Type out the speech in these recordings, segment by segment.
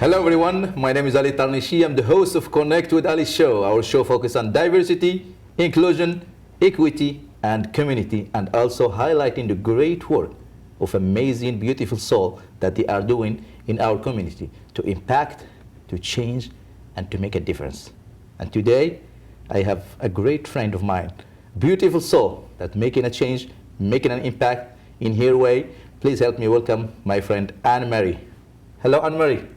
Hello everyone, my name is Ali Ettarnichi. I'm the host of Connect with Ali show. Our show focuses on diversity, inclusion, equity, and community, and also highlighting the great work of amazing, beautiful soul that they are doing in our community to impact, to change, and to make a difference. And today, I have a great friend of mine, beautiful soul that making a change, making an impact in her way. Please help me welcome my friend Anne-Marie. Hello, Anne-Marie.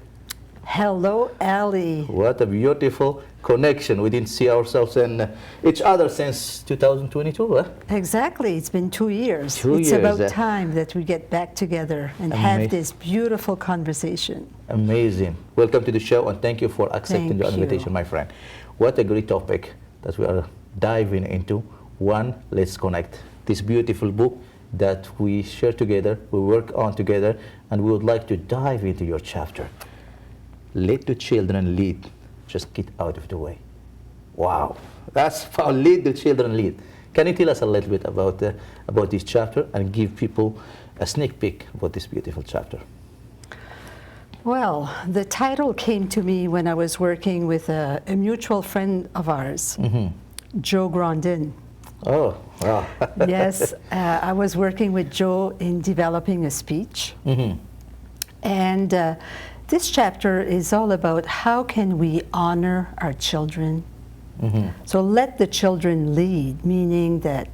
Hello, Ali. What a beautiful connection. We didn't see ourselves and each other since 2022, huh? Exactly. It's been 2 years. It's about time that we get back together and have this beautiful conversation. Amazing. Welcome to the show, and thank you for accepting the invitation, my friend. What a great topic that we are diving into. Let's Connect. This beautiful book that we share together, we work on together, and we would like to dive into your chapter. Let the children lead. Just get out of the way. Wow, that's how lead the children lead. Can you tell us a little bit about this chapter and give people a sneak peek about this beautiful chapter? Well, the title came to me when I was working with a mutual friend of ours, Joe Grandin. Oh, wow. Yes, I was working with Joe in developing a speech. And this chapter is all about how can we honor our children. So let the children lead, meaning that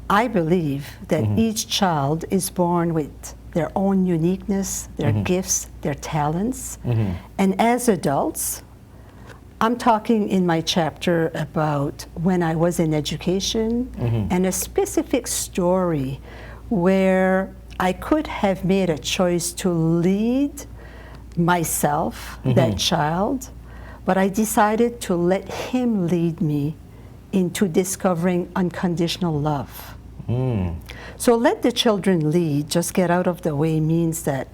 I believe that each child is born with their own uniqueness, their gifts, their talents. And as adults, I'm talking in my chapter about when I was in education and a specific story where I could have made a choice to lead myself, that child, but I decided to let him lead me into discovering unconditional love. So let the children lead, just get out of the way, means that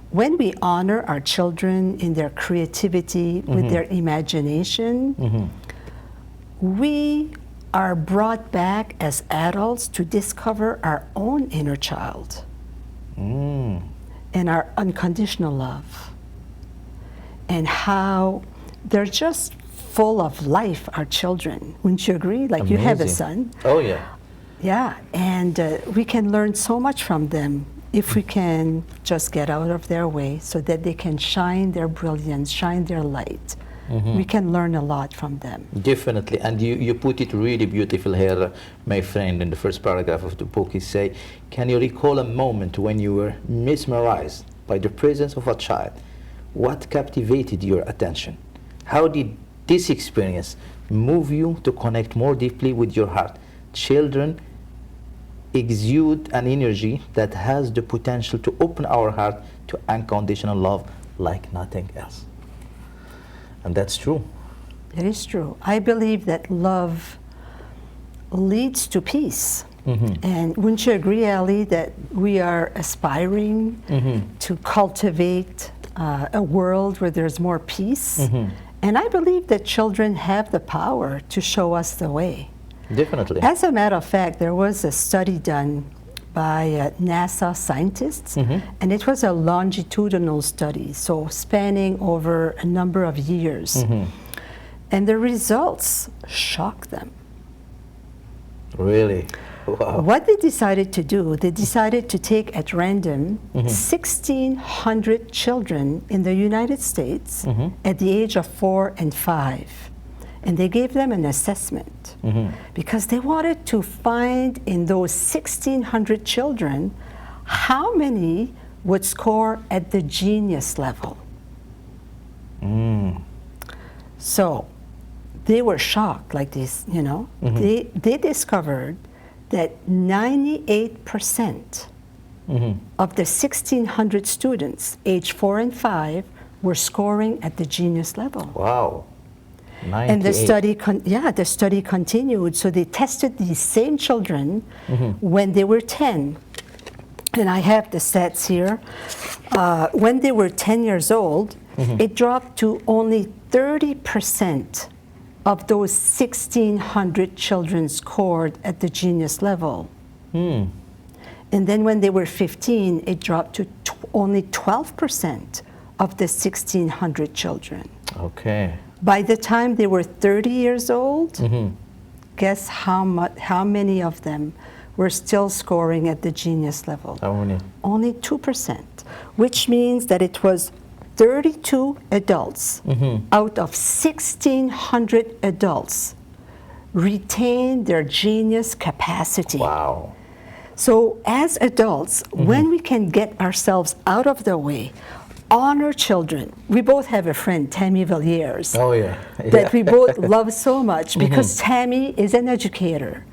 when we honor our children in their creativity, with their imagination, we are brought back as adults to discover our own inner child and our unconditional love, and how they're just full of life, our children. Wouldn't you agree? Like, amazing. You have a son. Oh, yeah. Yeah, and we can learn so much from them if we can just get out of their way so that they can shine their brilliance, shine their light. We can learn a lot from them. Definitely, and you put it really beautiful here, my friend, in the first paragraph of the book. You say, can you recall a moment when you were mesmerized by the presence of a child? What captivated your attention? How did this experience move you to connect more deeply with your heart? Children exude an energy that has the potential to open our heart to unconditional love like nothing else. And that's true. It is true. I believe that love leads to peace. And wouldn't you agree, Ali, that we are aspiring to cultivate a world where there's more peace? And I believe that children have the power to show us the way. Definitely. As a matter of fact, there was a study done by NASA scientists, and it was a longitudinal study, so spanning over a number of years. And the results shocked them. Really? Wow. What they decided to do, they decided to take at random 1,600 children in the United States at the age of 4 and 5. And they gave them an assessment because they wanted to find in those 1,600 children how many would score at the genius level. So they were shocked like this, you know. They discovered that 98% of the 1,600 students aged 4 and 5 were scoring at the genius level. Wow. 98. And the study continued. So they tested these same children when they were 10. And I have the stats here. When they were 10 years old, it dropped to only 30% of those 1,600 children scored at the genius level. And then when they were 15, it dropped to only 12% of the 1,600 children. Okay. By the time they were 30 years old, guess how many of them were still scoring at the genius level? How many? Only 2%, which means that it was 32 adults out of 1,600 adults retain their genius capacity. Wow. So as adults, when we can get ourselves out of the way, honor children. We both have a friend, Tammy Villiers, Oh, yeah. that we both love so much because Tammy is an educator.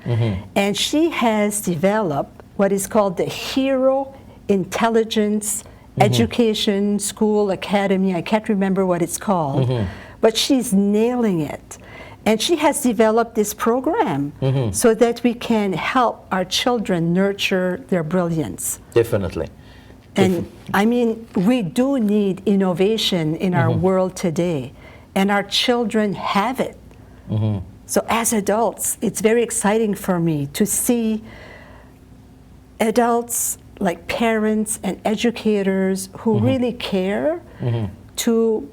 And she has developed what is called the Hero Intelligence Education School Academy. I can't remember what it's called, but she's nailing it. And she has developed this program so that we can help our children nurture their brilliance. Definitely. And I mean, we do need innovation in our world today, and our children have it. So as adults, it's very exciting for me to see adults like parents and educators who really care to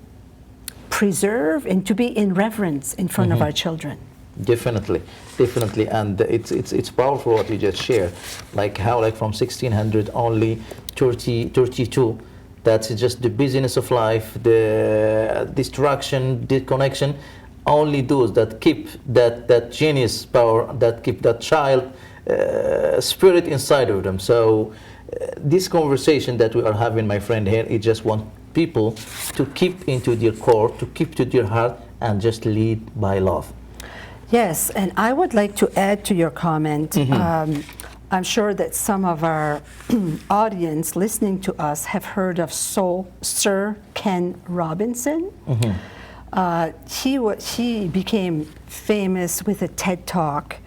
preserve and to be in reverence in front of our children. Definitely, definitely, and it's powerful what you just shared, like how like from 1600 only 32, that's just the busyness of life, the distraction, disconnection, only those that keep that genius power, that keep that child spirit inside of them. So this conversation that we are having, my friend here, it just want people to keep into their core, to keep to their heart, and just lead by love. Yes, and I would like to add to your comment. I'm sure that some of our audience listening to us have heard of Sir Ken Robinson. He became famous with a TED Talk,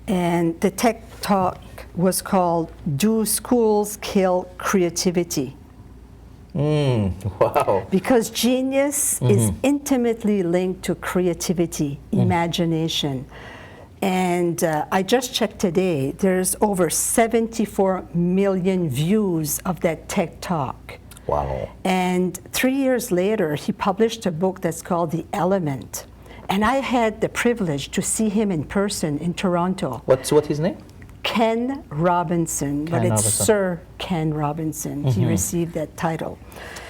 and the TED Talk was called "Do Schools Kill Creativity?" Wow. Because genius is intimately linked to creativity, imagination. And I just checked today, there's over 74 million views of that TED Talk. Wow. And 3 years later, he published a book that's called The Element. And I had the privilege to see him in person in Toronto. What's his name? Ken Robinson, but it's Robinson. Sir Ken Robinson. He received that title.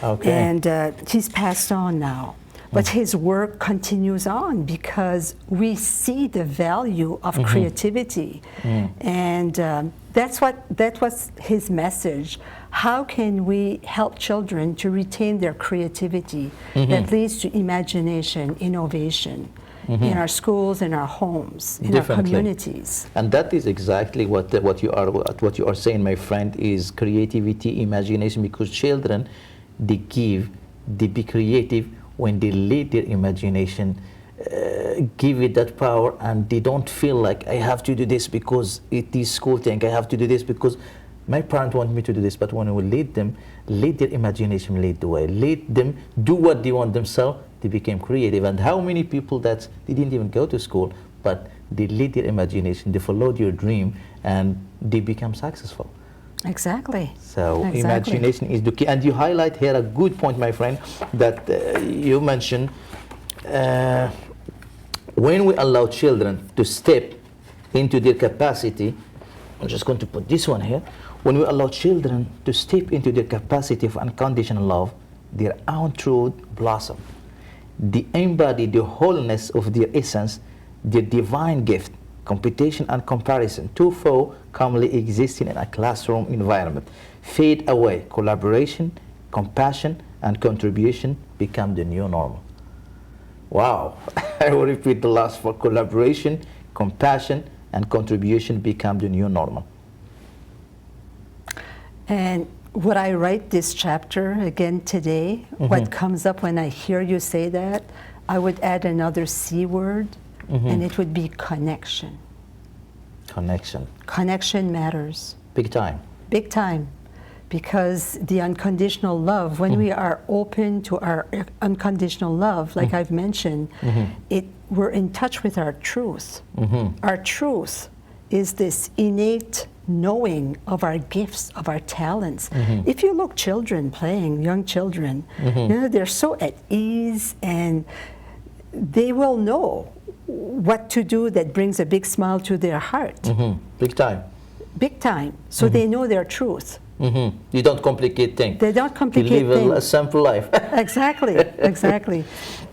Okay. And he's passed on now. But his work continues on because we see the value of creativity. And that was his message. How can we help children to retain their creativity that leads to imagination, innovation in our schools, in our homes, in our communities? And that is exactly what you are saying, my friend, is creativity, imagination, because children, they be creative when they lead their imagination, give it that power, and they don't feel like I have to do this because it is school thing, I have to do this because my parents want me to do this. But when we lead them, lead their imagination, lead the way, lead them do what they want themselves, they became creative. And how many people that they didn't even go to school, but they lead their imagination, they followed your dream, and they become successful. Exactly. So imagination is the key. And you highlight here a good point, my friend, that you mentioned, when we allow children to step into their capacity, I'm just going to put this one here, when we allow children to step into their capacity of unconditional love, their own truth blossom. They embody the wholeness of their essence, their divine gift. Competition and comparison, two foes commonly existing in a classroom environment, fade away. Collaboration, compassion, and contribution become the new normal. Wow. I will repeat the last four. Collaboration, compassion, and contribution become the new normal. And would I write this chapter again today? What comes up when I hear you say that, I would add another C word. And it would be connection. Connection. Connection matters. Big time. Big time. Because the unconditional love, when we are open to our unconditional love, like I've mentioned, we're in touch with our truth. Our truth is this innate knowing of our gifts, of our talents. If you look children playing, young children, you know, they're so at ease, and they will know what to do that brings a big smile to their heart. Big time. Big time. So they know their truth. You don't complicate things. They don't complicate You live a things. simple life. Exactly, exactly.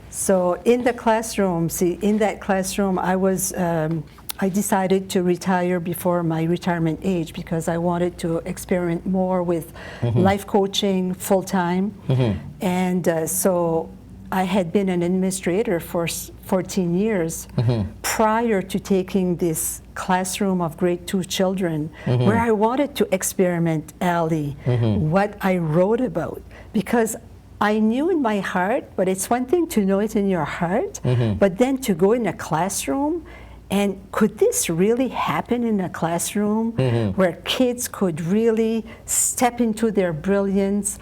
So in the classroom, see, in that classroom, I decided to retire before my retirement age because I wanted to experiment more with life coaching full time. And so I had been an administrator for 14 years prior to taking this classroom of grade 2 children, where I wanted to experiment, Ali, what I wrote about. Because I knew in my heart, but it's one thing to know it in your heart, but then to go in a classroom, and could this really happen in a classroom where kids could really step into their brilliance,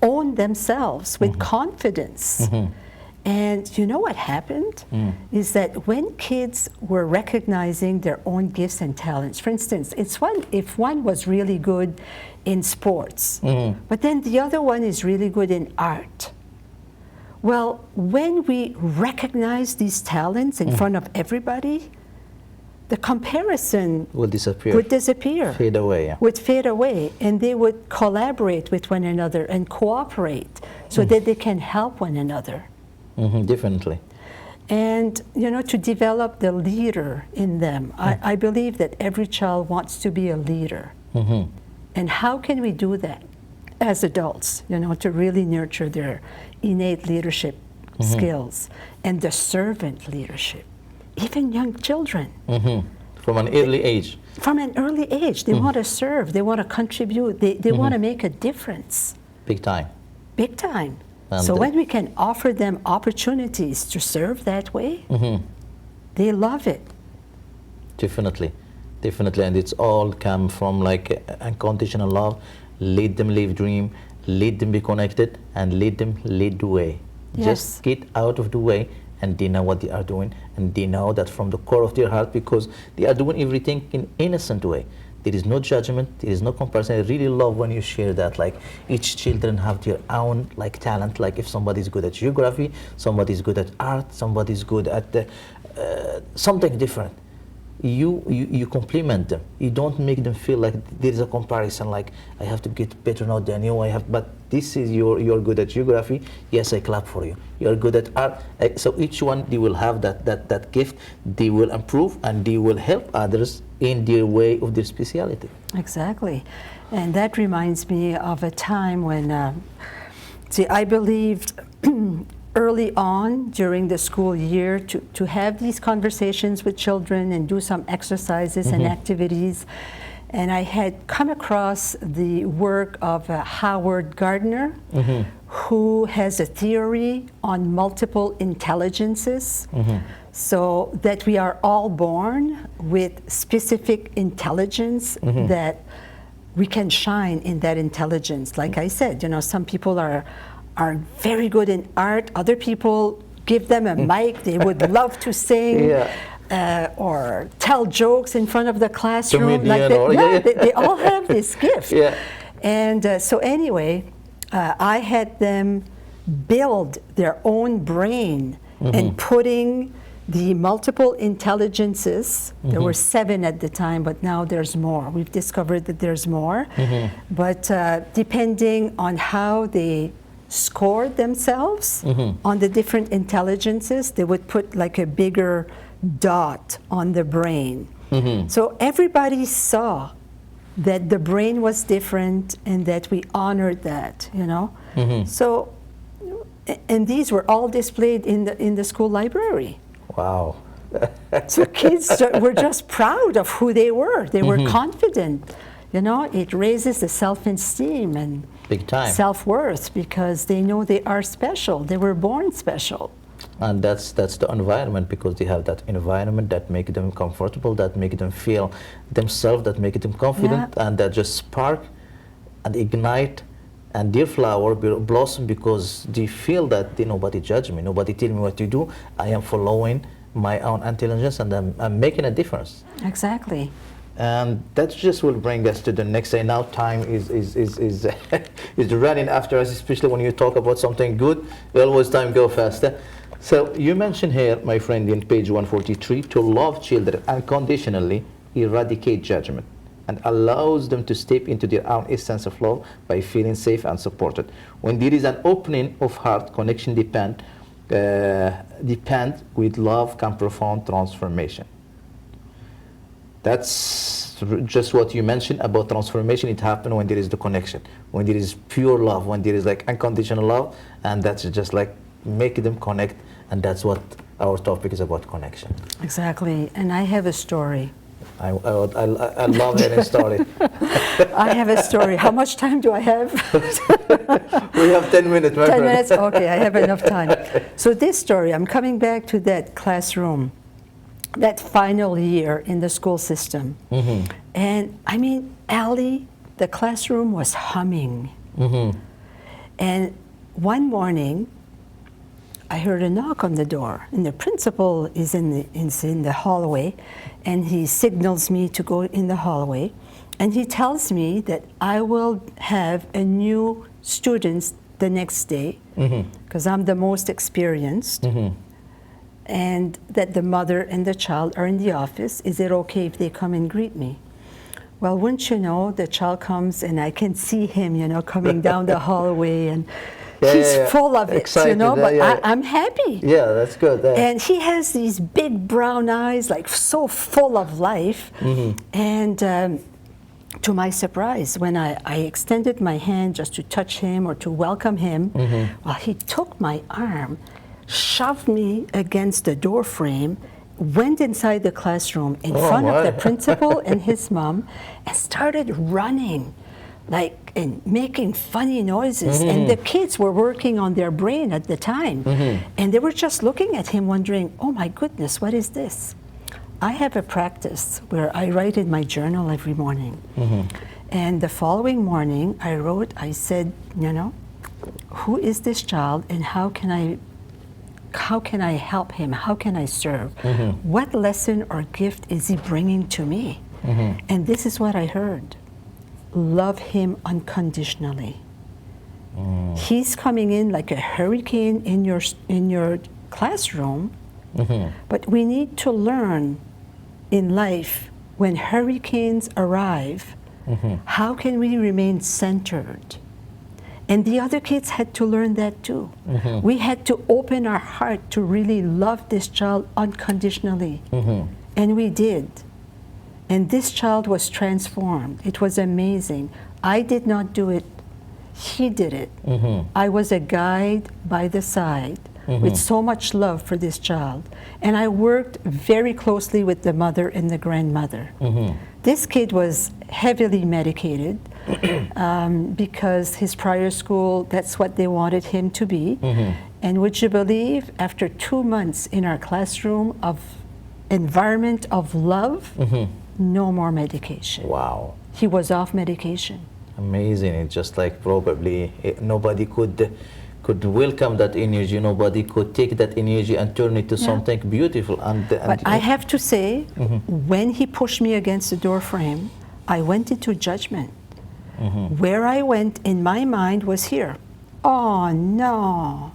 own themselves with confidence? And you know what happened? Is that when kids were recognizing their own gifts and talents, for instance, if one was really good in sports, but then the other one is really good in art. Well, when we recognize these talents in front of everybody, the comparison Will disappear. would disappear. Fade away. Yeah. Would fade away, and they would collaborate with one another and cooperate so that they can help one another. Definitely. And, you know, to develop the leader in them. I believe that every child wants to be a leader. And how can we do that as adults, you know, to really nurture their innate leadership skills and the servant leadership? Even young children. From an early age. From an early age, they want to serve, they want to contribute, they want to make a difference. Big time. Big time. And So when we can offer them opportunities to serve that way, they love it. Definitely. Definitely. And it's all come from like unconditional love. Let them live dream, let them be connected, and let them lead the way. Yes. Just get out of the way, and they know what they are doing, and they know that from the core of their heart, because they are doing everything in innocent way. There is no judgment, there is no comparison. I really love when you share that, like each children have their own like talent. Like if somebody is good at geography, somebody is good at art, somebody is good at something different. You compliment them. You don't make them feel like there is a comparison, like I have to get better now than you. But this is you're good at geography. Yes, I clap for you. You're good at art. So each one, they will have that gift. They will improve, and they will help others in their way of their speciality. Exactly. And that reminds me of a time when, I believed early on during the school year to have these conversations with children and do some exercises and activities. And I had come across the work of Howard Gardner, who has a theory on multiple intelligences. So that we are all born with specific intelligence that we can shine in that intelligence. Like I said, you know, some people are very good in art. Other people, give them a mic, they would love to sing or tell jokes in front of the classroom. They all have this gift. And so anyway, I had them build their own brain and putting the multiple intelligences. There were 7 at the time, but now there's more. We've discovered that there's more. But depending on how they scored themselves on the different intelligences, they would put like a bigger dot on the brain. So everybody saw that the brain was different and that we honored that, you know. So, and these were all displayed in the school library. Wow. So kids were just proud of who they were. They were confident. You know, it raises the self-esteem and Big time. self-worth because they know they are special. They were born special. And that's the environment, because they have that environment that make them comfortable, that make them feel themselves, that make them confident, and that just spark and ignite, and their flower blossom because they feel that nobody judge me, nobody tell me what to do. I am following my own intelligence, and I'm making a difference. Exactly. And that just will bring us to the next day. Now time is is running after us, especially when you talk about something good. Always time go faster. So you mentioned here, my friend, in page 143, to love children unconditionally, eradicate judgment, and allows them to step into their own essence of love by feeling safe and supported. When there is an opening of heart, connection depend with love can profound transformation. That's just what you mentioned about transformation. It happens when there is the connection, when there is pure love, when there is like unconditional love, and that's just like make them connect, and that's what our topic is about, connection. Exactly. And I have a story. I love hearing story. I have a story. How much time do I have? We have 10 minutes, my 10 friend. minutes? Okay, I have enough time. So this story, I'm coming back to that classroom, that final year in the school system. Mm-hmm. And I mean, Ali, the classroom was humming. Mm-hmm. And one morning, I heard a knock on the door, and the principal is in the hallway, and he signals me to go in the hallway, and he tells me that I will have a new student the next day, because I'm the most experienced, Mm-hmm. and that the mother and the child are in the office. Is it okay if they come and greet me? Well, wouldn't you know, the child comes, and I can see him, you know, coming down the hallway, and he's full of it, excited, you know, but I'm happy. Yeah, that's good. And he has these big brown eyes, like so full of life. And to my surprise, when I extended my hand just to touch him or to welcome him, well, he took my arm, shoved me against the door frame, went inside the classroom in front of the principal and his mom, and started running, like, and making funny noises. And the kids were working on their brain at the time. And they were just looking at him wondering, oh my goodness, what is this? I have a practice where I write in my journal every morning. And the following morning I said, you know, who is this child, and how can I help him? How can I serve? What lesson or gift is he bringing to me? And this is what I heard. Love him unconditionally. He's coming in like a hurricane in your classroom, but we need to learn in life, when hurricanes arrive, how can we remain centered? And the other kids had to learn that too. We had to open our heart to really love this child unconditionally. And we did. And this child was transformed. It was amazing. I did not do it. He did it. I was a guide by the side with so much love for this child. And I worked very closely with the mother and the grandmother. This kid was heavily medicated because his prior school, that's what they wanted him to be. And would you believe, after 2 months in our classroom of environment of love, no more medication. Wow. He was off medication. Amazing. It's just like probably nobody could welcome that energy. Nobody could take that energy and turn it to something beautiful. But I have to say, when he pushed me against the door frame, I went into judgment. Where I went in my mind was here. Oh no.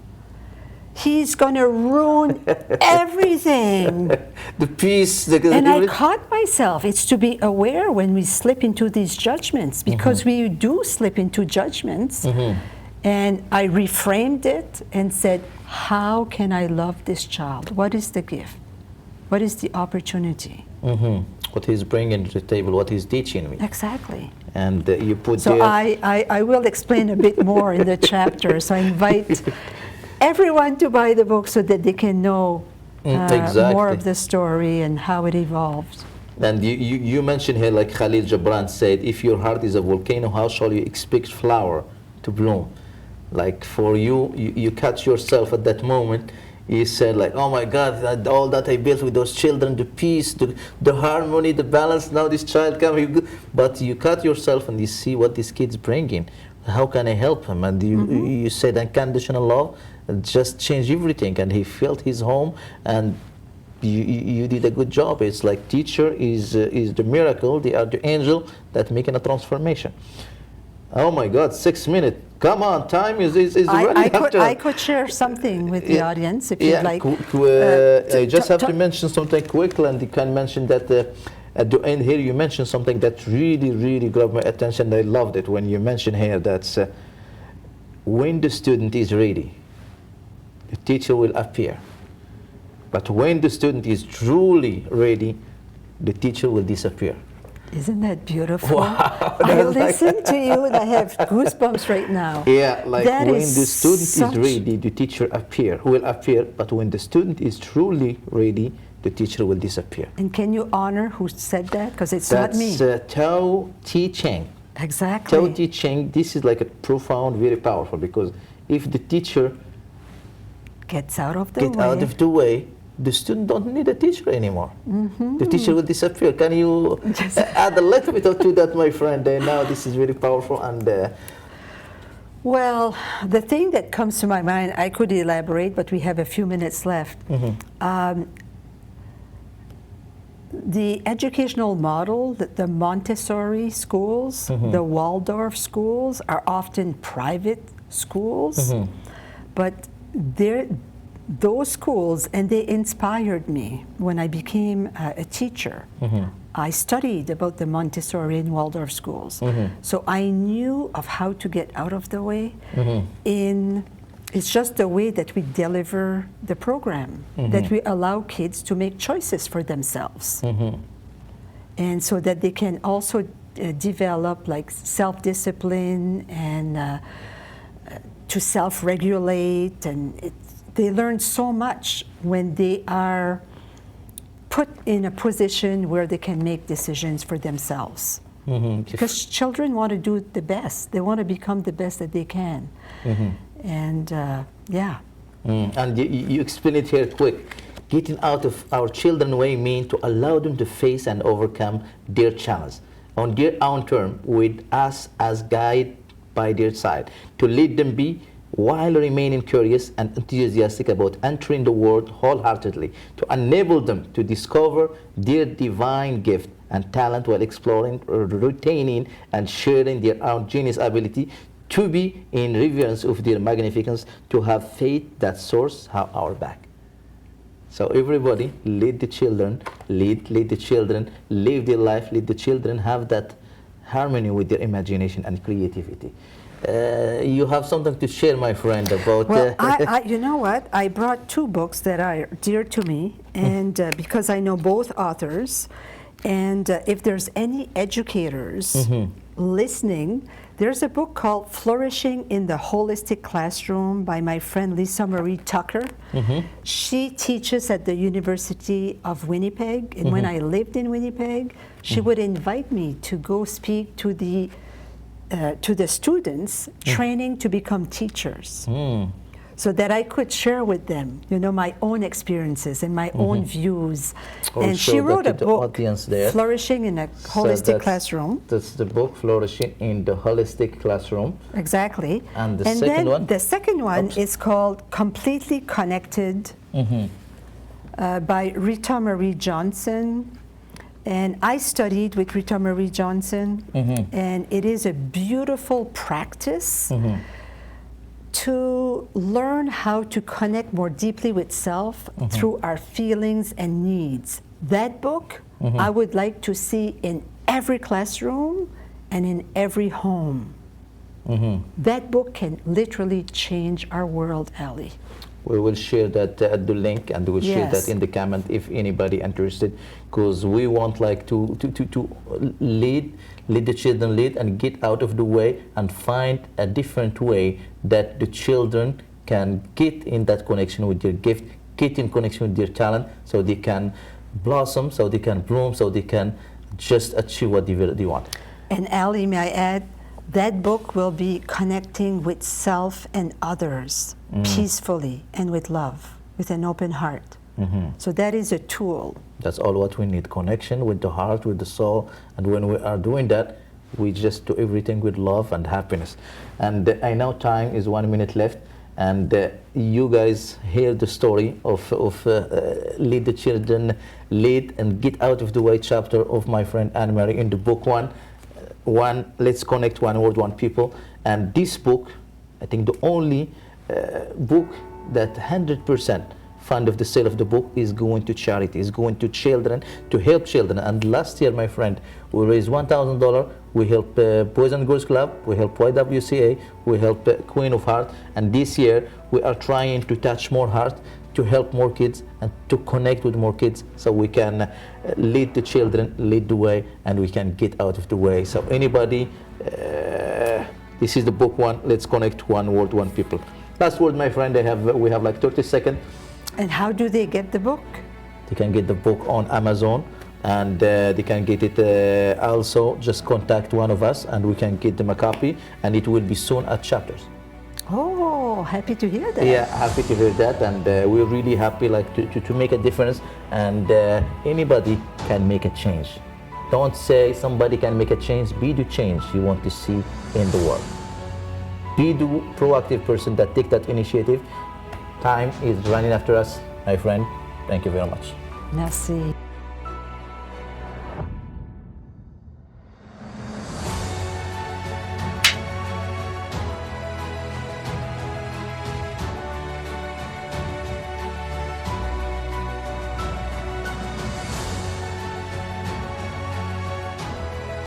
He's going to ruin everything. The peace. And I caught myself. It's to be aware when we slip into these judgments, because we do slip into judgments. And I reframed it and said, how can I love this child? What is the gift? What is the opportunity? What he's bringing to the table, what he's teaching me. Exactly. And you put so I will explain a bit more in the chapter. So I invite everyone to buy the book so that they can know more of the story and how it evolved. And you mentioned here, like Khalil Gibran said, if your heart is a volcano, how shall you expect flower to bloom? Like for you catch yourself at that moment. You said like, oh my God, all that I built with those children, the peace, the harmony, the balance, now this child comes. But you cut yourself and you see what this kid's bringing. How can I help him? And you said unconditional love just changed everything. And he felt his home, and you did a good job. It's like teacher is the miracle. They are the angel that making a transformation. Oh my God, 6 minutes. Come on, time is running after. I could share something with the audience if you'd like. I just have to mention something quickly, and you can mention that at the end here you mentioned something that really grabbed my attention. I loved it when you mentioned here that when the student is ready, the teacher will appear. But when the student is truly ready, the teacher will disappear. Isn't that beautiful? Wow, I listen to you and I have goosebumps right now. Yeah, like that when the student is such... ready, the teacher will appear. But when the student is truly ready, the teacher will disappear. And can you honor who said that? Because it's not me. That's Tao Te Ching. Exactly. Tao Te Ching, this is like a profound, very powerful, because if the teacher gets out of the way, the student don't need a teacher anymore. The teacher will disappear. Can you add a little bit to that, my friend? Now this is very powerful. And well, the thing that comes to my mind, I could elaborate, but we have a few minutes left. The educational model, the Montessori schools, the Waldorf schools are often private schools, but those schools, and they inspired me when I became a teacher. I studied about the Montessori and Waldorf schools. So I knew of how to get out of the way. It's just the way that we deliver the program, that we allow kids to make choices for themselves. And so that they can also develop like self-discipline and to self-regulate, and they learn so much when they are put in a position where they can make decisions for themselves. Because children want to do the best. They want to become the best that they can. And yeah. And you explain it here quick. Getting out of our children's way means to allow them to face and overcome their challenge on their own term, with us as guide by their side, to lead them be while remaining curious and enthusiastic about entering the world wholeheartedly, to enable them to discover their divine gift and talent while exploring, retaining, and sharing their own genius ability, to be in reverence of their magnificence, to have faith that soars our back. So everybody, lead the children, lead the children, live their life, lead the children, have that harmony with their imagination and creativity. You have something to share, my friend, about... Well, you know what? I brought two books that are dear to me, and because I know both authors, and if there's any educators listening, there's a book called Flourishing in the Holistic Classroom by my friend Lisa Marie Tucker. She teaches at the University of Winnipeg, and when I lived in Winnipeg, she would invite me to go speak to the students training to become teachers, so that I could share with them, you know, my own experiences and my own views. Also, and she wrote a book, there. Flourishing in a Holistic Classroom. That's the book, Flourishing in the Holistic Classroom. Exactly. And the second one? The second one is called Completely Connected by Rita Marie Johnson. And I studied with Rita Marie Johnson, and it is a beautiful practice to learn how to connect more deeply with self through our feelings and needs. That book, I would like to see in every classroom and in every home. That book can literally change our world, Ali. We will share that at the link, and we'll share that in the comment if anybody interested, because we want like to lead the children, lead and get out of the way and find a different way that the children can get in that connection with their gift, get in connection with their talent, so they can blossom, so they can bloom, so they can just achieve what they want. And Ali, may I add, that book will be connecting with self and others peacefully and with love, with an open heart. So that is a tool. That's all what we need, connection with the heart, with the soul. And when we are doing that, we just do everything with love and happiness. And I know time is 1 minute left. and you guys hear the story of Lead the Children, Lead and Get Out of the Way chapter of my friend Anne-Marie in the book one, Let's Connect, One Word, One People. And this book, I think the only book that 100% fund of the sale of the book is going to charity, is going to children, to help children. And last year, my friend, we raised $1,000. We helped Boys and Girls Club, we helped YWCA, we helped Queen of Heart. And this year, we are trying to touch more hearts, to help more kids and to connect with more kids, so we can lead the children, lead the way, and we can get out of the way. So anybody, this is the book one, Let's Connect, One Word, One People. Last word, my friend, we have like 30 seconds. And how do they get the book? They can get the book on Amazon, and they can get it also, just contact one of us and we can get them a copy, and it will be soon at Chapters. Oh, happy to hear that. Yeah, happy to hear that, and we're really happy like to make a difference, and anybody can make a change. Don't say somebody can make a change, be the change you want to see in the world. Be the proactive person that take that initiative. Time is running after us, my friend. Thank you very much. Merci.